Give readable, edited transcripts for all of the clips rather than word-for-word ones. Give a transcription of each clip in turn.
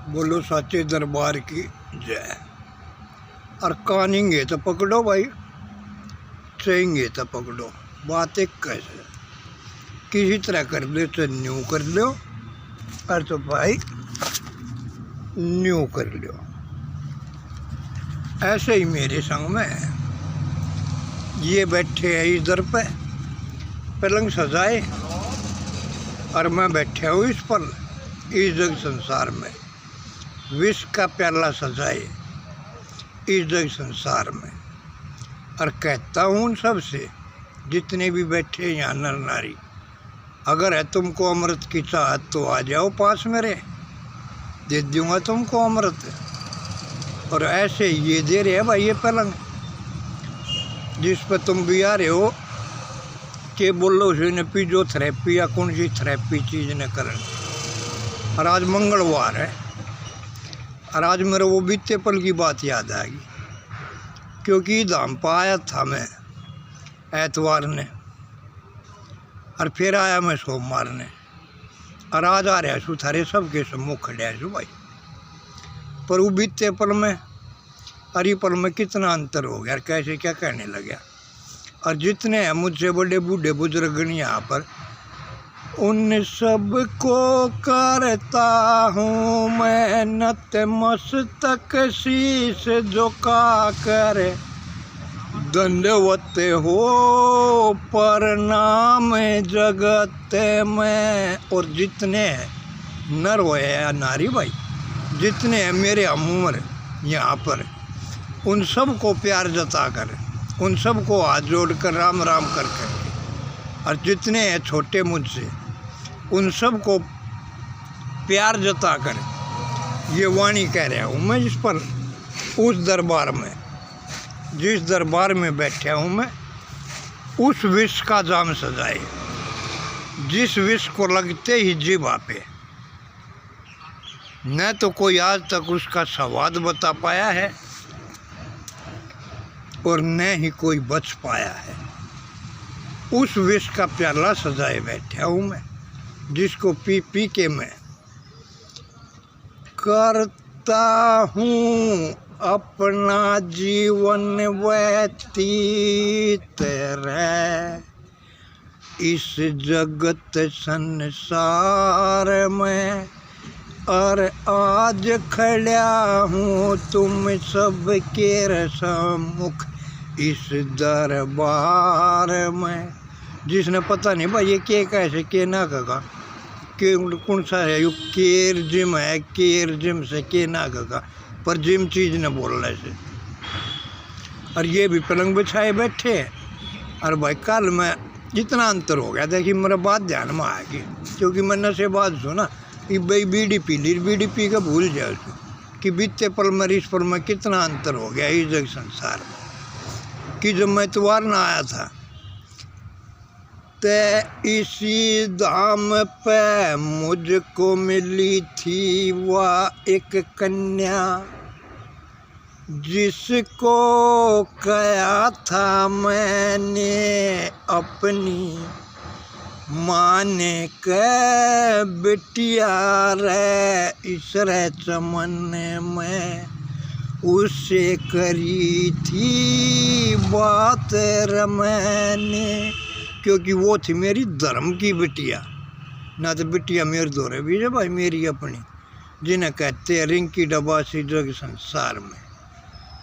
बोलो साचे दरबार की जय। और कानेंगे तो पकड़ो भाई, चाहेंगे तो पकड़ो। बात एक कैसे किसी तरह कर लो तो न्यू कर लो, और तो भाई न्यू कर लो। ऐसे ही मेरे संग में ये बैठे हैं इधर पे पलंग सजाए, और मैं बैठा हूँ इस पर इस जग संसार में विश्व का प्याला सजाए इस जग संसार में। और कहता हूँ उन सब से जितने भी बैठे यहाँ नर नारी, अगर है तुमको अमृत की चाहत तो आ जाओ पास मेरे, दे दूँगा तुमको अमृत। और ऐसे ये दे रहे हैं भाई ये पलंग जिस पर तुम भी आ रहे हो कि बोलो उसने फिजियोथेरेपी या कौन सी थेरेपी चीज़ ने करन। और आज मंगलवार है, और आज मेरे वो बीते पल की बात याद आ गई, क्योंकि धाम पर आया था मैं एतवार ने, और फिर आया मैं सोमवार ने, और आज आ रहा सु थारे सबके सम्मुख खड़े सु भाई। पर वो बीते पल में अरे पल में कितना अंतर हो गया, कैसे क्या कहने लगा। और जितने हैं मुझसे बड़े बूढ़े बुजुर्ग यहाँ पर, उन सब को करता हूँ मैं नतमस्तक शीश झुका कर, दंडवत हो प्रणाम जगत में। और जितने नर हुए या नारी भाई, जितने हैं मेरे हम उम्र यहाँ पर, उन सब को प्यार जता कर, उन सब को हाथ जोड़ कर राम राम कर कर। और जितने हैं छोटे मुझसे, उन सब को प्यार जता कर ये वाणी कह रहा हूँ मैं इस पर उस दरबार में, जिस दरबार में बैठा हूँ मैं, उस विष का जाम सजाए जिस विष को लगते ही जीवा पे न तो कोई आज तक उसका स्वाद बता पाया है, और न ही कोई बच पाया है। उस विष का प्याला सजाए बैठा हूँ मैं, जिसको पी पी के मैं करता हूँ अपना जीवन व्यतीत रे इस जगत संसार में। और आज खड़ा हूँ तुम सबके सम्मुख इस दरबार में। जिसने पता नहीं भाई ये के कैसे के ना कहा कि कौन सा है, यू केर जिम है, केर जिम से के ना कहा, पर जिम चीज़ न बोलने से। और ये भी पलंग बिछाए बैठे हैं। और भाई कल में इतना अंतर हो गया था कि मेरा बात ध्यान में आ गई, क्योंकि मैंने से बात सुना कि भाई बीड़ी पी ली, बीड़ी पी के भूल जाए उसको कि बीते पल में इस पल में कितना अंतर हो गया इस जग संसार में। कि जब मैं इतवार ना आया था तो इसी धाम पे मुझको मिली थी वह एक कन्या, जिसको कहा था मैंने अपनी माने के बिटिया रे इस रे चमन में। उससे करी थी बात मैंने, क्योंकि वो थी मेरी धर्म की बिटिया, ना तो बिटिया मेरे दौरे भी है भाई मेरी अपनी, जिन्हें कहते हैं रिंकी डबासी जग संसार में,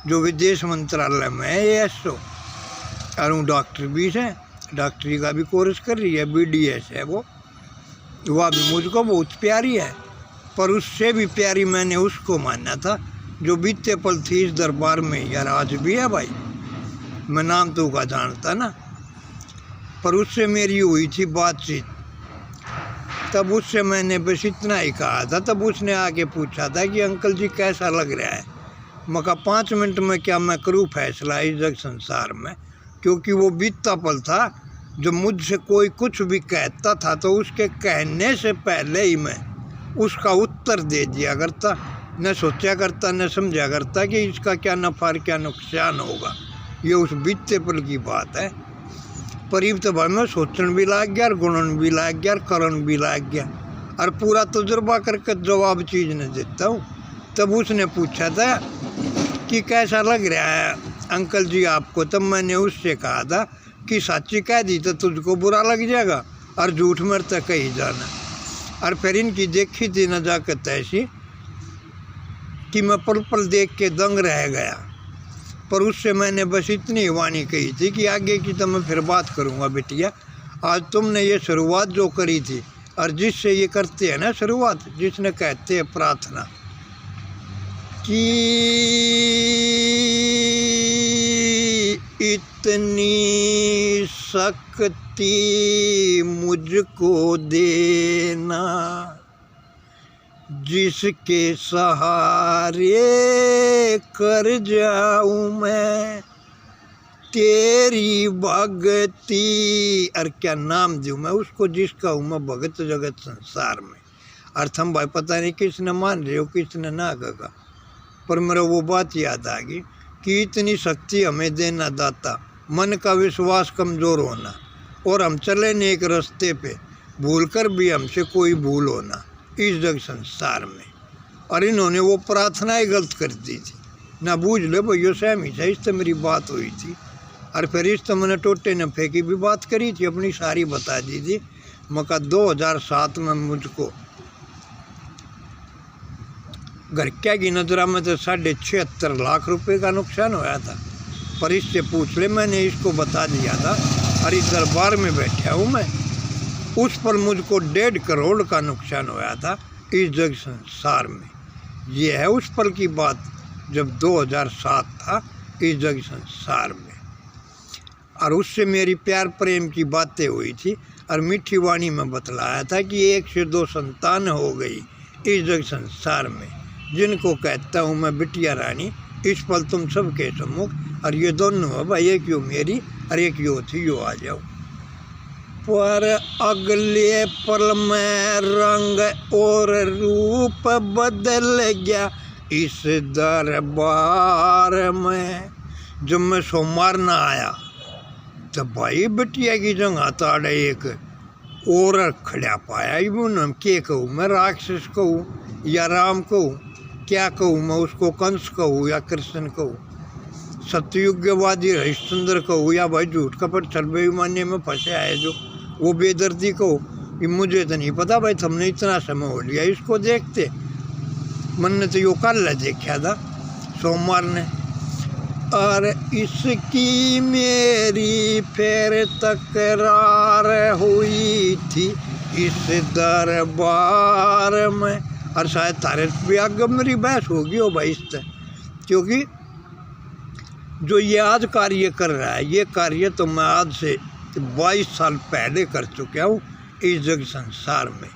जो विदेश मंत्रालय में है एसओ। और वो डॉक्टर भी है, डॉक्टरी का भी कोर्स कर रही है, BDS है वो। वह भी मुझको बहुत प्यारी है, पर उससे भी प्यारी मैंने उसको माना था जो बीते पल थी इस दरबार में। यार आज भी है भाई, मैं नाम तो का जानता ना, पर उससे मेरी हुई थी बातचीत। तब उससे मैंने बस इतना ही कहा था, तब उसने आके पूछा था कि अंकल जी कैसा लग रहा है। मैं कहा 5 मिनट में क्या मैं करूँ फैसला इस जग संसार में, क्योंकि वो बीतता पल था जब मुझसे कोई कुछ भी कहता था तो उसके कहने से पहले ही मैं उसका उत्तर दे दिया करता, न सोचा करता न समझा करता कि इसका क्या नफ़ा क्या नुकसान होगा। ये उस बीते पल की बात है। पर तो भाई मैं सोचन भी लग गया, और गुणन भी लग गया, और करन भी लग गया। और पूरा तजुर्बा करके जवाब चीज़ ने देता हूँ। तब उसने पूछा था कि कैसा लग रहा है अंकल जी आपको। तब मैंने उससे कहा था कि सच्ची कह दी तो तुझको बुरा लग जाएगा और झूठ मर तक कहीं जाना। और फिर इनकी देखी थी नजाकत ऐसी कि मैं पल पल देख के दंग रह गया। पर उससे मैंने बस इतनी वाणी कही थी कि आगे की तो मैं फिर बात करूँगा बिटिया। आज तुमने ये शुरुआत जो करी थी और जिससे ये करते हैं ना शुरुआत, जिसने कहते हैं प्रार्थना कि इतनी शक्ति मुझको देना जिसके सहारे कर जाऊं मैं तेरी भगती। और क्या नाम दूँ मैं उसको जिसका हूँ मैं भगत जगत संसार में। अर्थ हम भाई पता नहीं किसने मान रहे हो किसने ना कहा, पर मेरा वो बात याद आ गई कि इतनी शक्ति हमें देना दाता, मन का विश्वास कमज़ोर होना और हम चले नहीं एक रास्ते पे भूल कर भी हमसे कोई भूल होना इस जग संसार में। और इन्होंने वो प्रार्थना ही गलत कर दी थी ना, बूझ ले भैया सहमी से इस तो मेरी बात हुई थी। और फिर इस तो मैंने टोटे नफे की भी बात करी थी, अपनी सारी बता दी थी। मका 2007 में मुझको घर क्या की नजरा में तो 76.5 लाख रुपए का नुकसान होया था। पर इससे पूछ ले, मैंने इसको बता दिया था। और इस दरबार में बैठा हूँ मैं, उस पर मुझको 1.5 करोड़ का नुकसान होया था इस जग संसार में। ये है उस पल की बात जब 2007 था इस जग संसार में। और उससे मेरी प्यार प्रेम की बातें हुई थी और मीठी वाणी में बतलाया था कि 1 से 2 संतान हो गई इस जग संसार में, जिनको कहता हूँ मैं बिटिया रानी इस पल तुम सबके सम्मुख। और ये दोनों है भाई, एक यो मेरी और एक यो थी, यो आ जाओ। पर अगले पल में रंग और रूप बदल गया इस दरबार में। जब मैं सोमवार ना आया तो भाई बिटिया की जगह ताड़े एक और खड़ा पाया। उन्होंने के कहूँ मैं, राक्षस कहूँ या राम कहूँ, क्या कहूँ मैं उसको, कंस कहूँ या कृष्ण कहूँ, सत्ययुगवादी हरिश्चंद्र कहूँ या भाई झूठ कपट छल बेईमानी में फंसे आए जो वो बेदर्दी कहूँ। ये मुझे तो नहीं पता भाई, तुमने इतना समय हो लिया इसको देखते। मन ने तो यो कल देखा था सोमवार ने। और इसकी मेरी फिर तकरार हुई थी इस दरबार में। और शायद तारे भी आगे मेरी बहस होगी हो भाई इससे, क्योंकि जो ये आज कार्य कर रहा है ये कार्य तो मैं आज से 22 साल पहले कर चुका हूँ इस जग संसार में।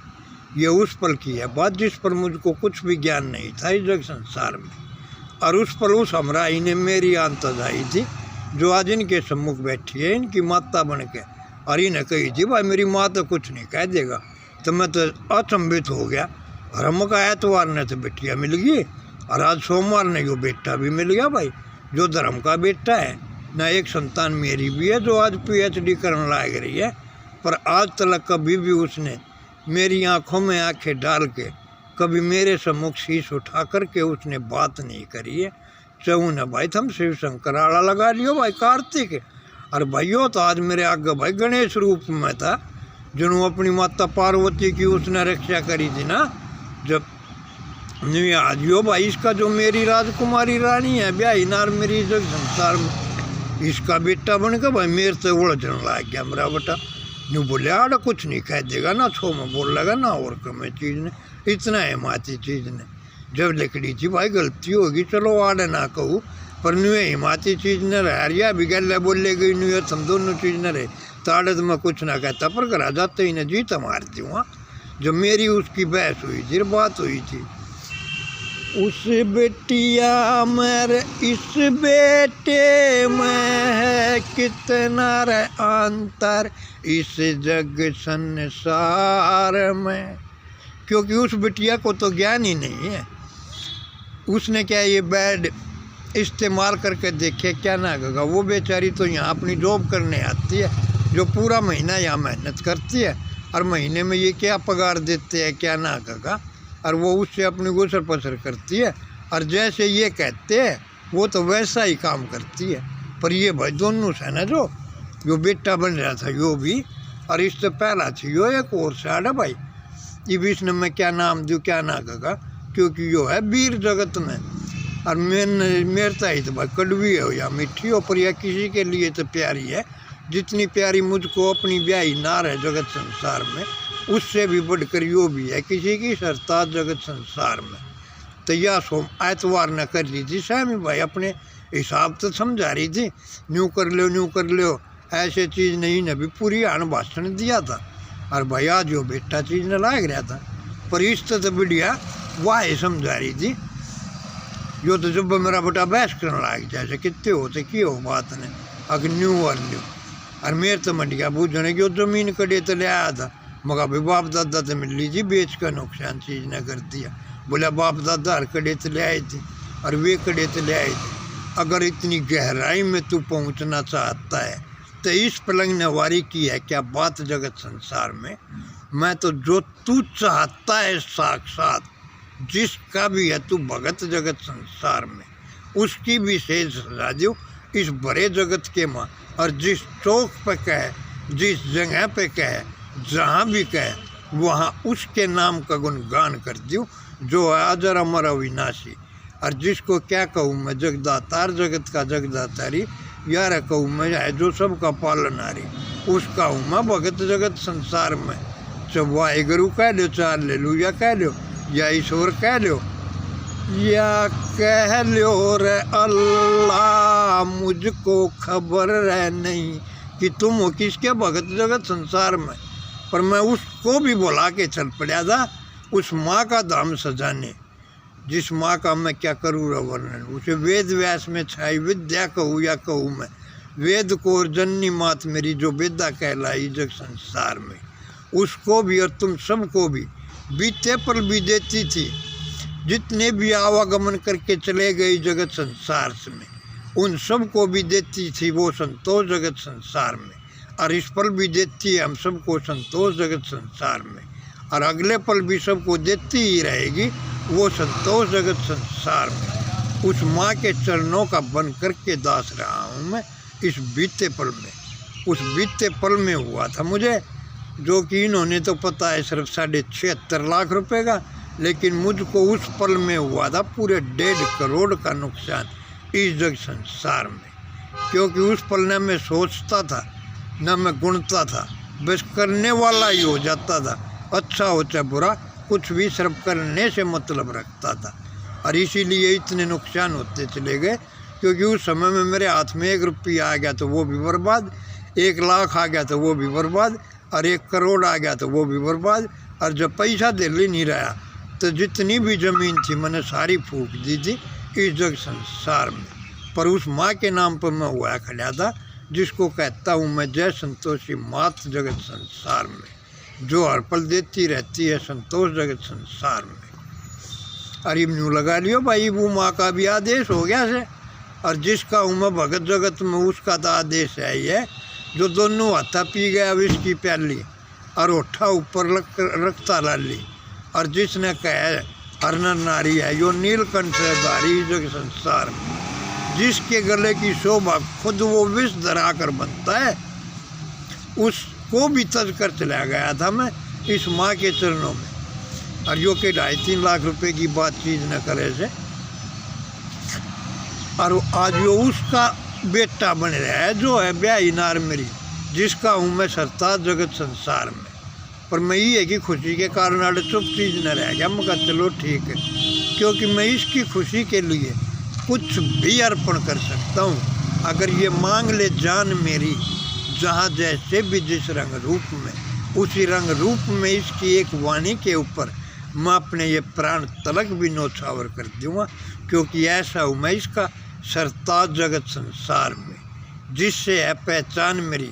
ये उस पल की है बात जिस पर मुझको कुछ भी ज्ञान नहीं था इस जग संसार में। और उस पल उस हमराई ने मेरी आंतज आई थी जो आज इनके सम्मुख बैठी है, इनकी माता बन के। और इन्हें कही थी भाई मेरी माँ तो कुछ नहीं कह देगा। तो मैं तो अचंभित हो गया। और हम का एतवार ने तो बेटियाँ मिल गई और आज सोमवार ने यो बेटा भी मिल गया भाई, जो धर्म का बेटा है ना। एक संतान मेरी भी है जो आज PhD करने लग रही है। पर आज तक कभी भी उसने मेरी आंखों में आंखें डाल के कभी मेरे सम्मुख शीश उठा करके उसने बात नहीं करी है। चहूँ न भाई तुम शिव शंकर आड़ा लगा लियो भाई कार्तिक। और भाइयों तो आज मेरे आगे भाई गणेश रूप में था, जिन्होंने अपनी माता पार्वती की उसने रक्षा करी थी ना। जब नहीं आज यो भाई इसका जो मेरी राजकुमारी रानी है ब्याही नार मेरी जग संसार में, इसका बेटा बन के भाई मेरे से उलझने लग गया मेरा बेटा। न्यू बोले आड़ा कुछ नहीं कह देगा ना, छो में बोल लगा ना और कम चीज़ ने, इतना है हिमाती चीज़ ने। जब लकड़ी थी भाई गलती होगी चलो आड़ा ना कहूँ, पर न्यू हिमाती चीज़ न रहा या भी गल बोले गई न्यू हम दोनों चीज़ न रहे तो आड़े तो मैं कुछ ना कहता। पर घर आ जाते ही न जीत मारती हूँ। जब मेरी उसकी बहस हुई थी बात हुई थी, उस बेटिया मेरे इस बेटे में है कितना रे अंतर इस जग संसार में। क्योंकि उस बिटिया को तो ज्ञान ही नहीं है। उसने क्या ये बेड इस्तेमाल करके देखे क्या ना होगा। वो बेचारी तो यहाँ अपनी जॉब करने आती है, जो पूरा महीना यहाँ मेहनत करती है, और महीने में ये क्या पगार देते हैं क्या ना का, और वो उससे अपनी गुसर पसर करती है, और जैसे ये कहते हैं वो तो वैसा ही काम करती है। पर ये भाई दोनों से ना जो बेटा बन रहा था यो भी, और इससे पहला थी यो एक और साड़ा भाई, ये भी इसने मैं क्या नाम दूँ क्या ना का, क्योंकि यो है वीर जगत में। और मेरे ही तो भाई कड़वी हो या मीठी हो, पर यह किसी के लिए तो प्यारी है जितनी प्यारी मुझको अपनी ब्याही नार है जगत संसार में, उससे भी बढ़कर यो भी है किसी की सरताज जगत संसार में। तो यह सोम एतवार न कर ली थी स्वामी भाई, अपने हिसाब तो समझा रही थी, न्यू कर लो ऐसे चीज़ नहीं ने भी पूरी आन भाषण दिया था। और भाई आज जो बेटा चीज़ न लाग रहा था, पर इस तो बढ़िया वाह समझा रही थी। यो तो जब मेरा बेटा बहस करने लग जैसे कितने होते की हो बात ने अगर न्यू और मेरे तो मंडिया बूझने की जमीन कड़े तो ले आया था, मगर भाई बाप दादा तो मिल लीजिए बेच कर नुकसान चीज़ ने कर दिया। बोला बाप दादा हर कड़े तो ले आए थे और वे कड़े तो ले आए थे। अगर इतनी गहराई में तू पहुंचना चाहता है तो इस पलंग ने वारी की है क्या बात जगत संसार में। मैं तो जो तू चाहता है साक्षात जिसका भी है तू भगत जगत संसार में, उसकी भी सेज सजा दो इस बड़े जगत के माँ। और जिस चौक पे कहे जिस जगह पे कहे जहाँ भी कहे वहाँ उसके नाम का गुणगान कर दूँ जो है अजर अमर अविनाशी। और जिसको क्या कहूँ मैं जगदातार जगत का जगदातारी, यार कहूँ मैं है जो सबका पालनारी, उसका हूँ मैं भगत जगत संसार में। चाहे वाहिगुरु कह लो चाहे लेलुया कह लो या ईश्वर कह लो या कह लो रे अल्लाह, मुझको खबर है नहीं कि तुम हो किसके भगत जगत संसार में। पर मैं उसको भी बुला के चल पड़ा था उस माँ का धाम सजाने, जिस माँ का मैं क्या करूँ वर्णन। उसे वेद व्यास में छाई विद्या कहूँ या कहूँ मैं वेद को और जननी मात मेरी जो वेदा कहलाई जग संसार में, उसको भी और तुम सबको भी बीते पर भी देती थी। जितने भी आवागमन करके चले गए जगत संसार में उन सबको भी देती थी वो संतोष जगत संसार में, और इस पल भी देती है हम सबको संतोष जगत संसार में, और अगले पल भी सबको देती ही रहेगी वो संतोष जगत संसार में। उस माँ के चरणों का बन करके दास रहा हूँ मैं इस बीते पल में। उस बीते पल में हुआ था मुझे, जो कि इन्होंने तो पता है सिर्फ 76.5 लाख रुपए का, लेकिन मुझको उस पल में हुआ था पूरे 1.5 करोड़ का नुकसान इस जग संसार में। क्योंकि उस पल न मैं सोचता था न मैं गुणता था, बस करने वाला ही हो जाता था, अच्छा हो चाहे बुरा कुछ भी सिर्फ करने से मतलब रखता था। और इसीलिए इतने नुकसान होते चले गए, क्योंकि उस समय में मेरे हाथ में 1 रुपया आ गया तो वो भी बर्बाद, 1 लाख आ गया तो वो भी बर्बाद, और 1 करोड़ आ गया तो वो भी बर्बाद। और जब पैसा दिल्ली नहीं रहा तो जितनी भी ज़मीन थी मैंने सारी फूंक दी थी इस जग संसार में। पर उस माँ के नाम पर मैं हुआ खड़ा था जिसको कहता हूँ मैं जय संतोषी मात जगत संसार में, जो हर पल देती रहती है संतोष जगत संसार में। अरे न्यू लगा लियो भाई वो माँ का भी आदेश हो गया से, और जिसका हूँ मैं भगत जगत में उसका तो आदेश है ही है, जो दोनों हाथा पी गया विस्की प्याली और ओठा ऊपर रखता लाली। और जिसने कहे हर नर नारी है यो नीलकंठ है धारी जग संसार में, जिसके गले की शोभा खुद वो विष धरा कर बनता है, उसको भी तज कर चला गया था मैं इस माँ के चरणों में। और यो के 2.5-3 लाख रुपए की बात चीज न करे से, और आज यो उसका बेटा बन रहा है जो है ब्याही नार मेरी, जिसका हूँ मैं सरताज जगत संसार में। पर मैं ये है कि खुशी के कारण आड़े चुप चीज न रह गया, मैं कहा चलो ठीक है, क्योंकि मैं इसकी खुशी के लिए कुछ भी अर्पण कर सकता हूँ। अगर ये मांग ले जान मेरी जहाँ जैसे भी जिस रंग रूप में, उसी रंग रूप में इसकी एक वाणी के ऊपर मैं अपने ये प्राण तलक भी नौछावर कर दूँगा, क्योंकि ऐसा हूँ मैं इसका सरताज जगत संसार में। जिससे है पहचान मेरी,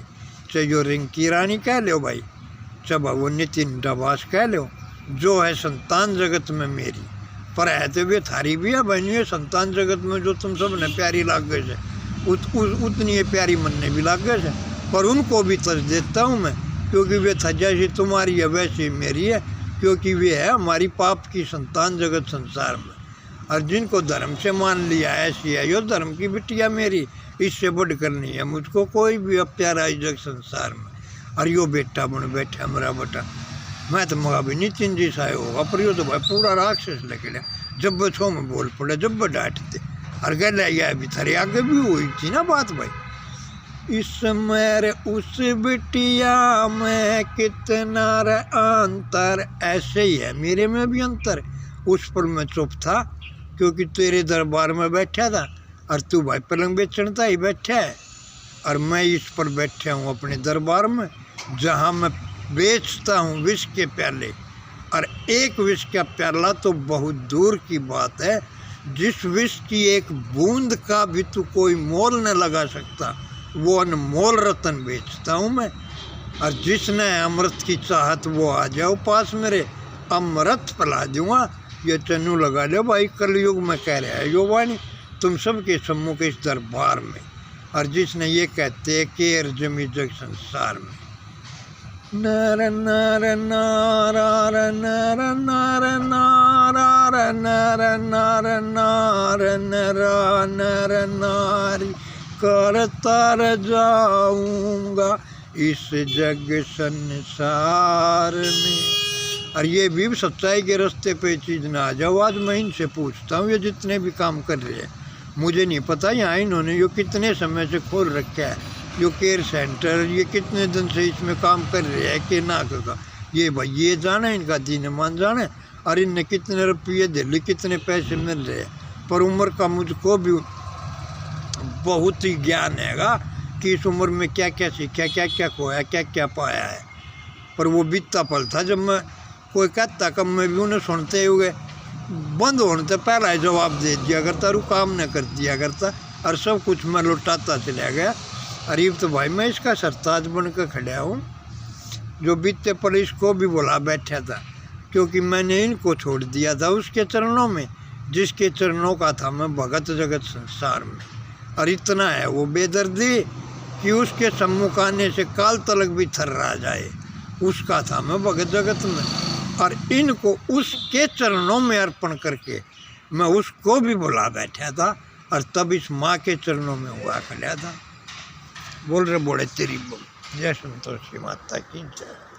चाहे जो रिंकी रानी कह लो भाई, चाहे वो नितिन डबास कह लो, जो है संतान जगत में मेरी। पर है तो वे थारी भी है बहनी है संतान जगत में, जो तुम सब ने प्यारी लाग गए से उतनी ये प्यारी मन ने भी लाग गए से। पर उनको भी तज देता हूँ मैं क्योंकि वे था जैसी तुम्हारी है वैसी मेरी है, क्योंकि वे है हमारी पाप की संतान जगत संसार में। और जिनको धर्म से मान लिया ऐसी है यो धर्म की बिटिया मेरी, इससे बढ़ कर नहीं है मुझको कोई भी अब प्यारा इस जगत संसार में। और यो बेटा बन बैठा मेरा बेटा, मैं तो मगा भी नितिन जी सा होगा, पर यो तो भाई पूरा राक्षस निकले। जब वो छो में बोल पड़े, जब वो डांटते और गल यह भी थारे आगे भी हुई थी ना बात भाई। इस मेरे उस बिटिया में कितना रे अंतर, ऐसे ही है मेरे में भी अंतर। उस पर मैं चुप था क्योंकि तेरे दरबार में बैठा था, और तू भाई पलंग बेचनता ही बैठा है, और मैं इस पर बैठा हूँ अपने दरबार में, जहाँ मैं बेचता हूँ विष के प्याले। और एक विष का प्याला तो बहुत दूर की बात है, जिस विष की एक बूंद का भी तू कोई मोल न लगा सकता, वो अनमोल रतन बेचता हूँ मैं। और जिसने अमृत की चाहत वो आ जाओ पास मेरे, अमृत पिला दूँगा। ये चन्नू लगा लो भाई, कलयुग में कह रहा है यो वाणी तुम सबके सम्मुख इस दरबार में। और जिसने ये कहते हैं केर जमी जग संसार में, नर नर नार नर नर नार नर नर नार नर नर नारी करता जाऊंगा इस जग संसार में। और ये भी सच्चाई के रास्ते पे चीज़ ना आ जाओ। आज मैं इनसे पूछता हूँ, ये जितने भी काम कर रहे हैं, मुझे नहीं पता यहाँ इन्होंने यो कितने समय से खोल रखा है जो केयर सेंटर, ये कितने दिन से इसमें काम कर रहे हैं कि ना का ये भाई ये जाने, इनका दीन मान जाने। और इनने कितने रुपये दिल्ली कितने पैसे मिल रहे हैं। पर उम्र का मुझको भी बहुत ही ज्ञान हैगा कि इस उम्र में क्या क्या सीखा, क्या क्या खोया, क्या क्या पाया है। पर वो बीतता पल था जब मैं कोई कहता कब मैं भी उन्हें सुनते हुए बंद होने से पहला ही जवाब दे दिया करता, रू काम न कर दिया करता, और सब कुछ मैं लौटाता चला गया। अरीब तो भाई मैं इसका सरताज बन कर खड़ा हूँ, जो बीते पल इसको भी बुला बैठा था, क्योंकि मैंने इनको छोड़ दिया था उसके चरणों में, जिसके चरणों का था मैं भगत जगत संसार में। और इतना है वो बेदर्दी कि उसके सम्मुख आने से काल तलक भी थर्रा जाए, उसका था मैं भगत जगत में। और इनको उसके चरणों में अर्पण करके मैं उसको भी बुला बैठा था, और तब इस माँ के चरणों में हुआ खड़ा था। बोल रहे बोले तेरी बोल। जय संतोषी माता की जय।